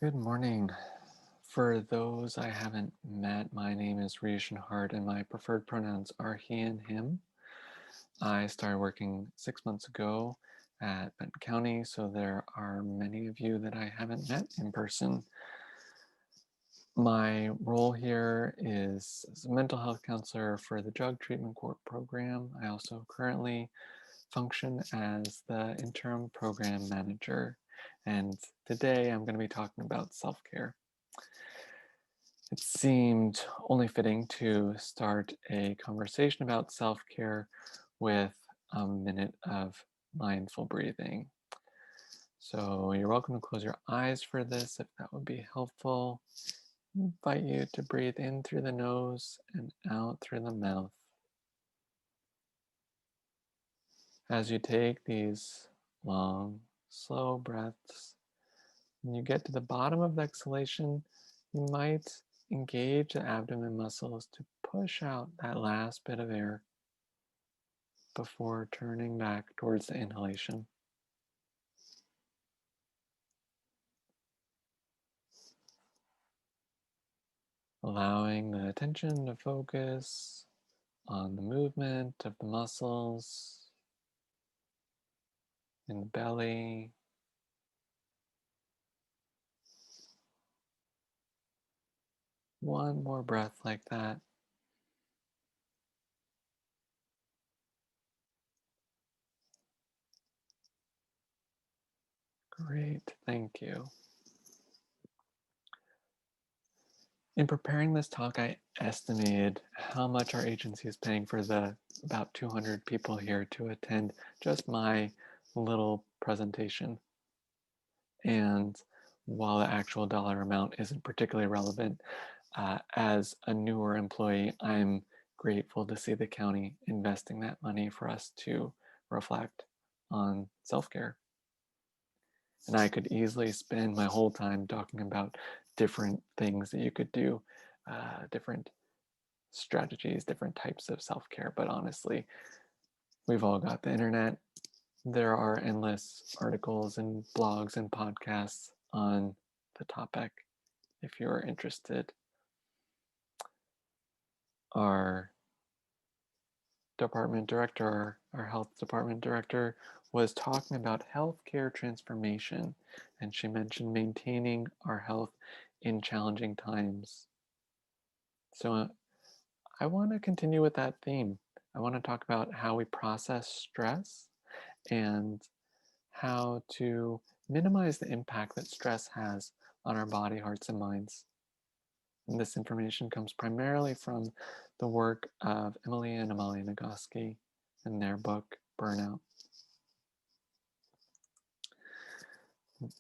Good morning. For those I haven't met, my name is Rishan Hart and my preferred pronouns are he and him. I started working 6 months ago at Benton County, so there are many of you that I haven't met in person. My role here is as a mental health counselor for the Drug Treatment Court program. I also currently function as the interim program manager, and today I'm going to be talking about self-care. It seemed only fitting to start a conversation about self care with a minute of mindful breathing. So, you're welcome to close your eyes for this if that would be helpful. I invite you to breathe in through the nose and out through the mouth. As you take these long, slow breaths, when you get to the bottom of the exhalation, you might engage the abdomen muscles to push out that last bit of air before turning back towards the inhalation. Allowing the attention to focus on the movement of the muscles in the belly. One more breath like that. Great, thank you. In preparing this talk, I estimated how much our agency is paying for the about 200 people here to attend just my little presentation. And while the actual dollar amount isn't particularly relevant, as a newer employee, I'm grateful to see the county investing that money for us to reflect on self-care. And I could easily spend my whole time talking about different things that you could do, different strategies, different types of self-care. But honestly, we've all got the internet. There are endless articles and blogs and podcasts on the topic if you're interested. Our department director, our health department director, was talking about healthcare transformation, and she mentioned maintaining our health in challenging times. So I want to continue with that theme. I want to talk about how we process stress and how to minimize the impact that stress has on our body, hearts, and minds. And this information comes primarily from the work of Emily and Amalia Nagoski in their book, Burnout.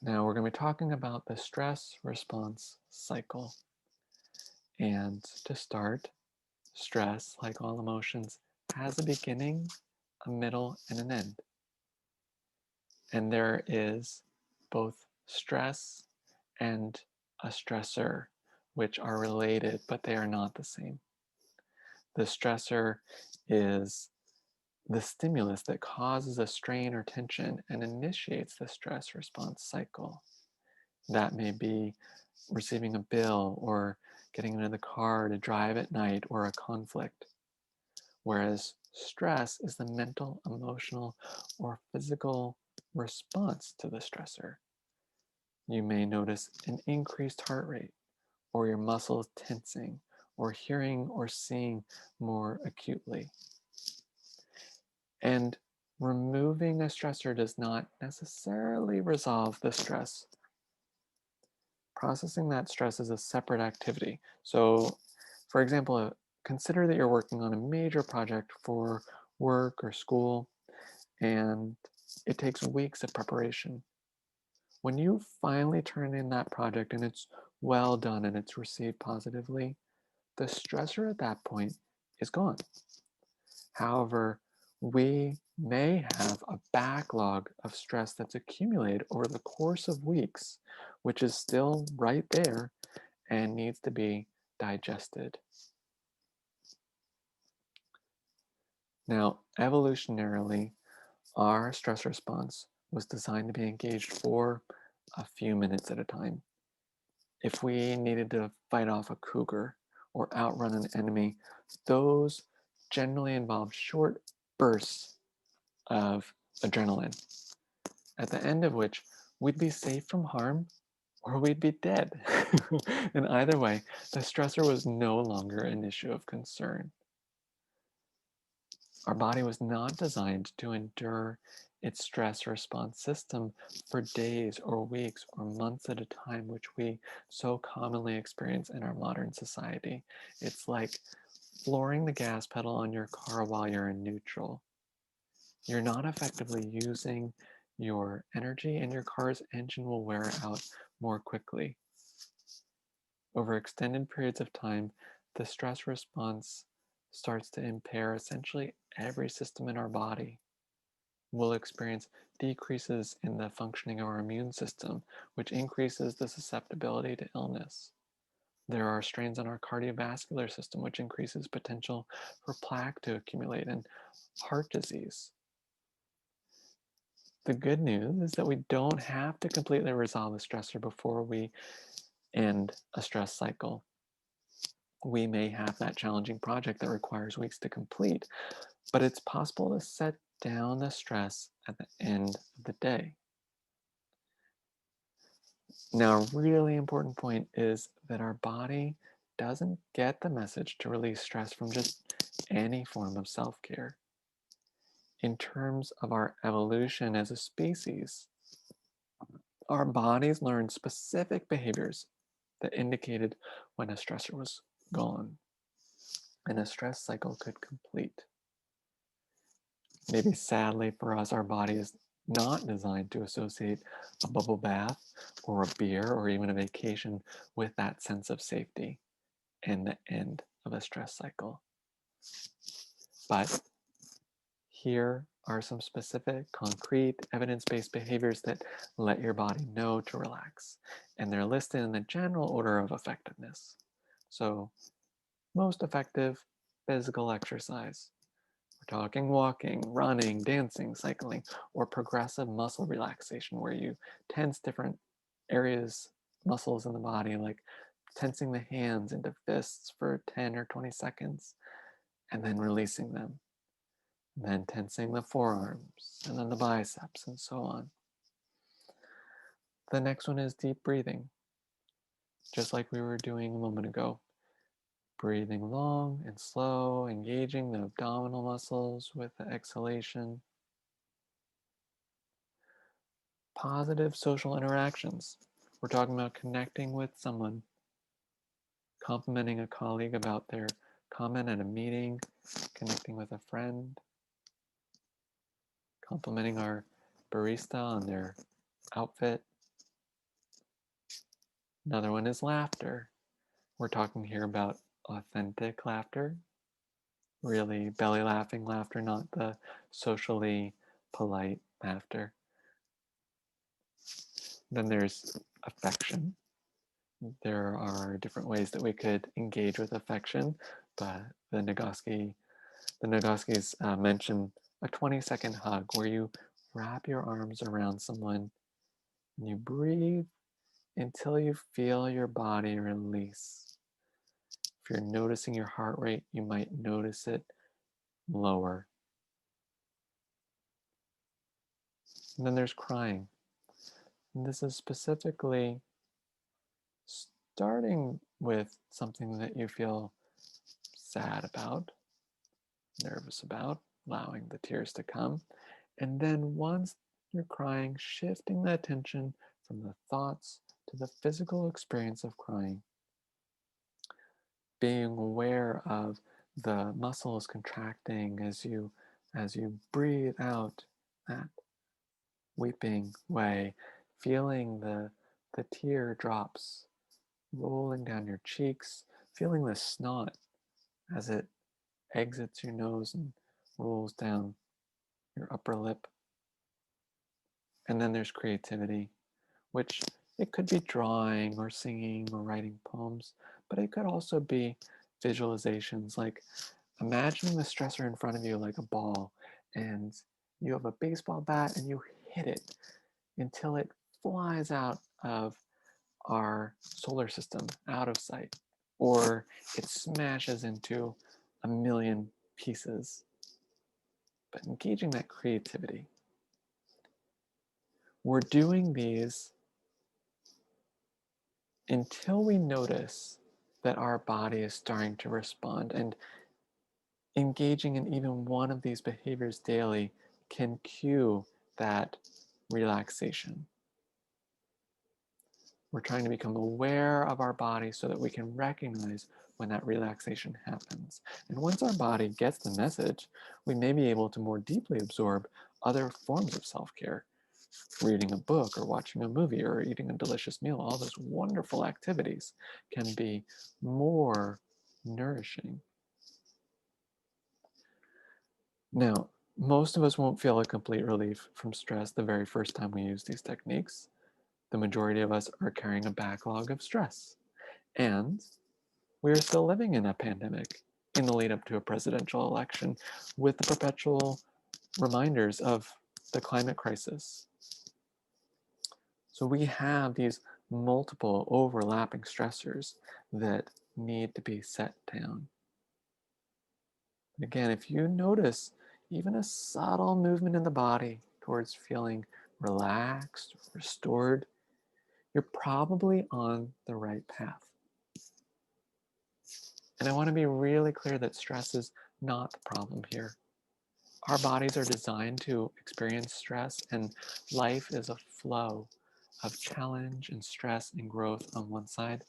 Now we're going to be talking about the stress response cycle. And to start, stress, like all emotions, has a beginning, a middle, and an end. And there is both stress and a stressor, which are related, but they are not the same. The stressor is the stimulus that causes a strain or tension and initiates the stress response cycle. That may be receiving a bill or getting into the car to drive at night or a conflict. Whereas stress is the mental, emotional, or physical response to the stressor. You may notice an increased heart rate, or your muscles tensing, or hearing or seeing more acutely. And removing a stressor does not necessarily resolve the stress. Processing that stress is a separate activity. So, for example, consider that you're working on a major project for work or school, and it takes weeks of preparation. When you finally turn in that project and it's well done and it's received positively, the stressor at that point is gone. However, we may have a backlog of stress that's accumulated over the course of weeks, which is still right there and needs to be digested. Now, evolutionarily, our stress response was designed to be engaged for a few minutes at a time. If we needed to fight off a cougar or outrun an enemy, those generally involve short bursts of adrenaline, at the end of which we'd be safe from harm or we'd be dead. And either way, the stressor was no longer an issue of concern. Our body was not designed to endure its stress response system for days or weeks or months at a time, which we so commonly experience in our modern society. It's like flooring the gas pedal on your car while you're in neutral. You're not effectively using your energy, and your car's engine will wear out more quickly. Over extended periods of time, the stress response starts to impair essentially every system in our body. We'll experience decreases in the functioning of our immune system, which increases the susceptibility to illness. There are strains on our cardiovascular system, which increases potential for plaque to accumulate and heart disease. The good news is that we don't have to completely resolve a stressor before we end a stress cycle. We may have that challenging project that requires weeks to complete, but it's possible to set down the stress at the end of the day. Now, a really important point is that our body doesn't get the message to release stress from just any form of self care. In terms of our evolution as a species, our bodies learned specific behaviors that indicated when a stressor was gone and a stress cycle could complete. Maybe sadly for us, our body is not designed to associate a bubble bath or a beer or even a vacation with that sense of safety and the end of a stress cycle. But here are some specific, concrete, evidence-based behaviors that let your body know to relax. And they're listed in the general order of effectiveness. So, most effective physical exercise. We're talking walking, running, dancing, cycling, or progressive muscle relaxation, where you tense different areas, muscles in the body, like tensing the hands into fists for 10 or 20 seconds, and then releasing them. And then tensing the forearms, and then the biceps, and so on. The next one is deep breathing, just like we were doing a moment ago. Breathing long and slow, engaging the abdominal muscles with the exhalation. Positive social interactions. We're talking about connecting with someone, complimenting a colleague about their comment at a meeting, connecting with a friend, complimenting our barista on their outfit. Another one is laughter. We're talking here about authentic laughter, really belly laughing laughter, not the socially polite laughter. Then there's affection. There are different ways that we could engage with affection, but the Nagoskis mention a 20-second hug where you wrap your arms around someone and you breathe until you feel your body release. If you're noticing your heart rate, you might notice it lower. And then there's crying. And this is specifically starting with something that you feel sad about, nervous about, allowing the tears to come. And then once you're crying, shifting the attention from the thoughts to the physical experience of crying. Being aware of the muscles contracting as you breathe out that weeping way, feeling the tear drops rolling down your cheeks, feeling the snot as it exits your nose and rolls down your upper lip. And then there's creativity, which it could be drawing or singing or writing poems, but it could also be visualizations like imagining the stressor in front of you like a ball, and you have a baseball bat and you hit it until it flies out of our solar system out of sight, or it smashes into a million pieces. But engaging that creativity. We're doing these until we notice that our body is starting to respond, and engaging in even one of these behaviors daily can cue that relaxation. We're trying to become aware of our body so that we can recognize when that relaxation happens. And once our body gets the message, we may be able to more deeply absorb other forms of self-care. Reading a book or watching a movie or eating a delicious meal, all those wonderful activities can be more nourishing. Now, most of us won't feel a complete relief from stress the very first time we use these techniques. The majority of us are carrying a backlog of stress. And we are still living in a pandemic in the lead up to a presidential election with the perpetual reminders of the climate crisis. So we have these multiple overlapping stressors that need to be set down. And again, if you notice even a subtle movement in the body towards feeling relaxed, restored, you're probably on the right path. And I want to be really clear that stress is not the problem here. Our bodies are designed to experience stress, and life is a flow of challenge and stress and growth on one side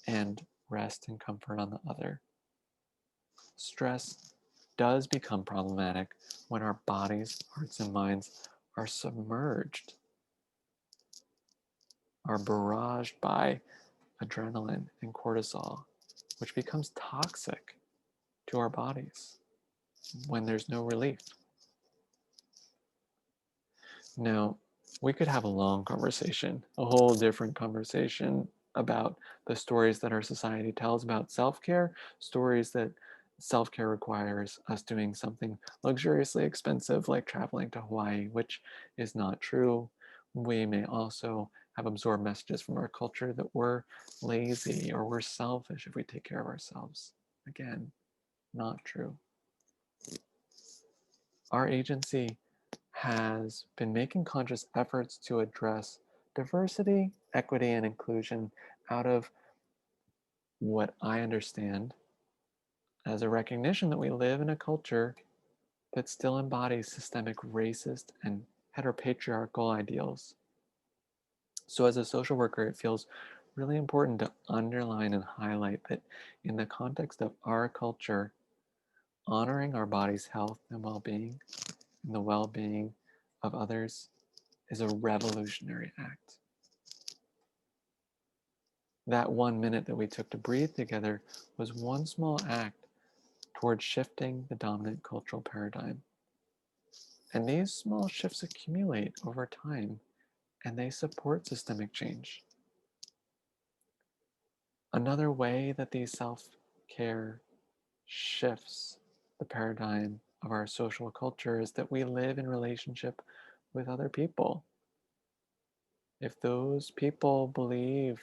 and rest and comfort on the other. Stress does become problematic when our bodies, hearts, and minds are submerged, are barraged by adrenaline and cortisol, which becomes toxic to our bodies when there's no relief. Now, we could have a long conversation, a whole different conversation about the stories that our society tells about self-care, stories that self-care requires us doing something luxuriously expensive like traveling to Hawaii, which is not true. We may also have absorbed messages from our culture that we're lazy or we're selfish if we take care of ourselves. Again, not true. Our agency has been making conscious efforts to address diversity, equity, and inclusion out of what I understand as a recognition that we live in a culture that still embodies systemic racist and heteropatriarchal ideals. So, as a social worker, it feels really important to underline and highlight that in the context of our culture, honoring our body's health and well being and the well being of others is a revolutionary act. That 1 minute that we took to breathe together was one small act towards shifting the dominant cultural paradigm. And these small shifts accumulate over time and they support systemic change. Another way that these self-care shifts the paradigm of our social culture is that we live in relationship with other people. If those people believe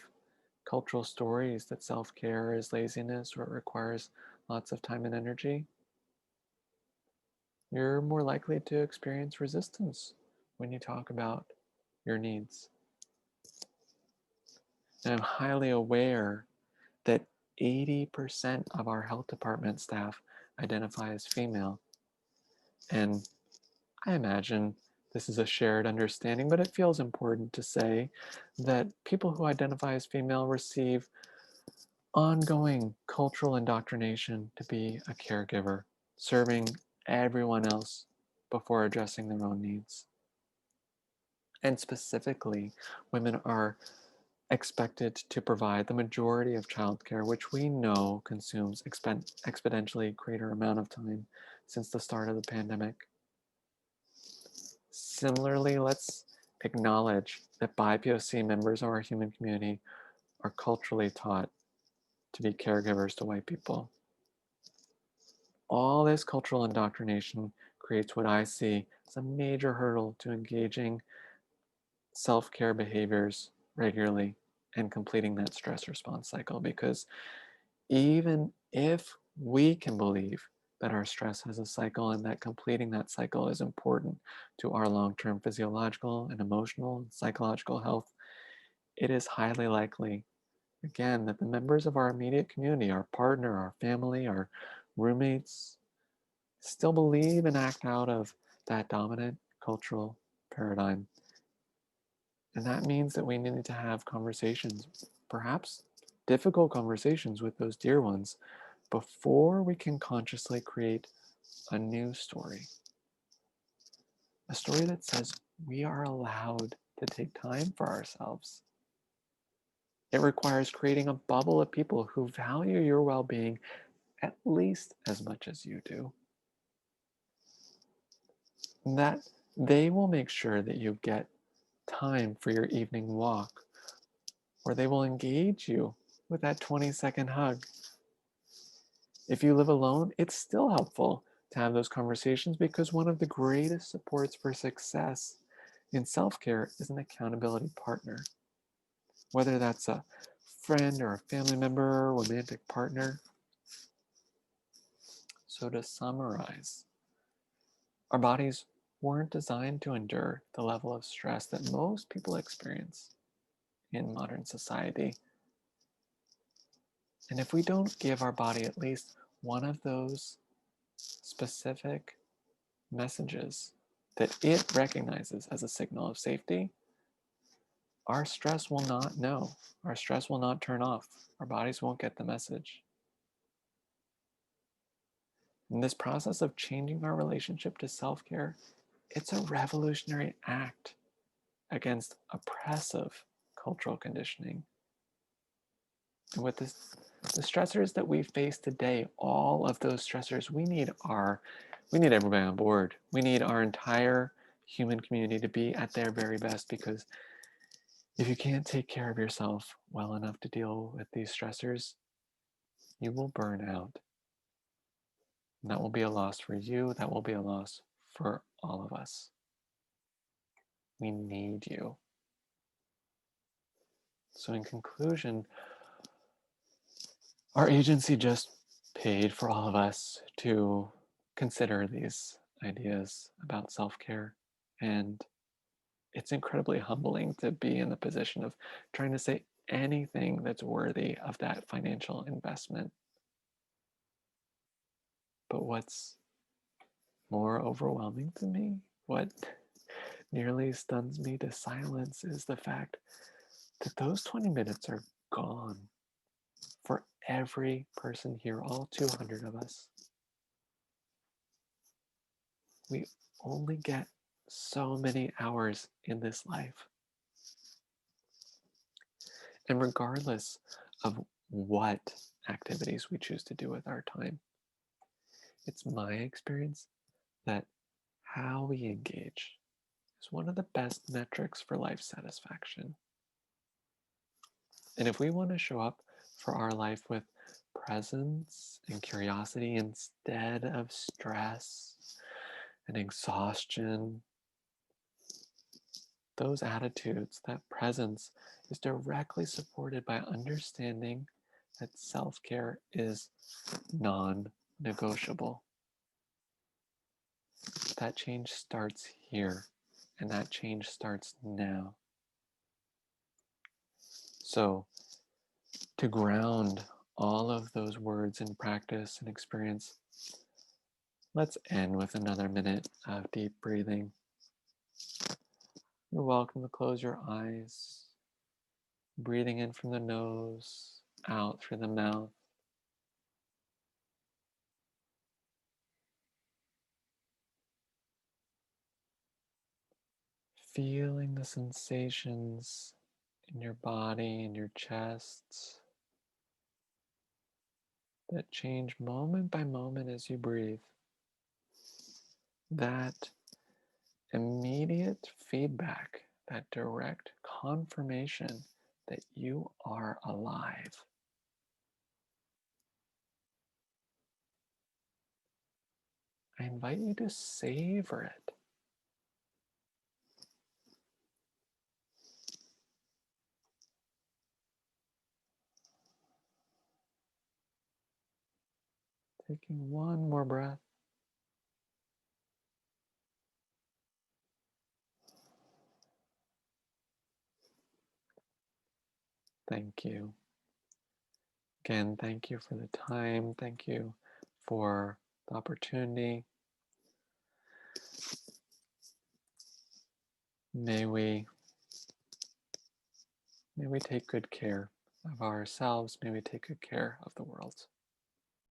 cultural stories that self-care is laziness or it requires lots of time and energy, you're more likely to experience resistance when you talk about your needs. And I'm highly aware that 80% of our health department staff identify as female. And I imagine this is a shared understanding, but it feels important to say that people who identify as female receive ongoing cultural indoctrination to be a caregiver, serving everyone else before addressing their own needs. And specifically, women are expected to provide the majority of childcare, which we know consumes exponentially greater amount of time since the start of the pandemic. Similarly, let's acknowledge that BIPOC members of our human community are culturally taught to be caregivers to white people. All this cultural indoctrination creates what I see as a major hurdle to engaging self-care behaviors regularly and completing that stress response cycle, because even if we can believe that our stress has a cycle and that completing that cycle is important to our long-term physiological and emotional and psychological health, it is highly likely, again, that the members of our immediate community, our partner, our family, our roommates, still believe and act out of that dominant cultural paradigm. And that means that we need to have conversations, perhaps difficult conversations with those dear ones, before we can consciously create a new story. A story that says we are allowed to take time for ourselves. It requires creating a bubble of people who value your well being at least as much as you do. And that they will make sure that you get time for your evening walk, or they will engage you with that 20-second hug. If you live alone, it's still helpful to have those conversations, because one of the greatest supports for success in self care is an accountability partner. Whether that's a friend or a family member, romantic partner. So, to summarize, our bodies weren't designed to endure the level of stress that most people experience in modern society. And if we don't give our body at least one of those specific messages that it recognizes as a signal of safety, our stress will not know. Our stress will not turn off. Our bodies won't get the message. And this process of changing our relationship to self-care, it's a revolutionary act against oppressive cultural conditioning. And with the stressors that we face today, all of those stressors, we need everybody on board. We need our entire human community to be at their very best, because if you can't take care of yourself well enough to deal with these stressors, you will burn out. And that will be a loss for you. That will be a loss for all of us. We need you. So, in conclusion, our agency just paid for all of us to consider these ideas about self care. And it's incredibly humbling to be in the position of trying to say anything that's worthy of that financial investment. But what's more overwhelming to me, what nearly stuns me to silence, is the fact that those 20 minutes are gone for every person here, all 200 of us. We only get so many hours in this life. And regardless of what activities we choose to do with our time, it's my experience that how we engage is one of the best metrics for life satisfaction. And if we want to show up for our life with presence and curiosity instead of stress and exhaustion, those attitudes, that presence, is directly supported by understanding that self-care is non-negotiable. That change starts here, and that change starts now. So, to ground all of those words in practice and experience, let's end with another minute of deep breathing. You're welcome to close your eyes, breathing in from the nose, out through the mouth. Feeling the sensations in your body and your chest that change moment by moment as you breathe. That immediate feedback, that direct confirmation that you are alive. I invite you to savor it. Taking one more breath. Thank you. Again, thank you for the time. Thank you for the opportunity. May we take good care of ourselves. May we take good care of the world.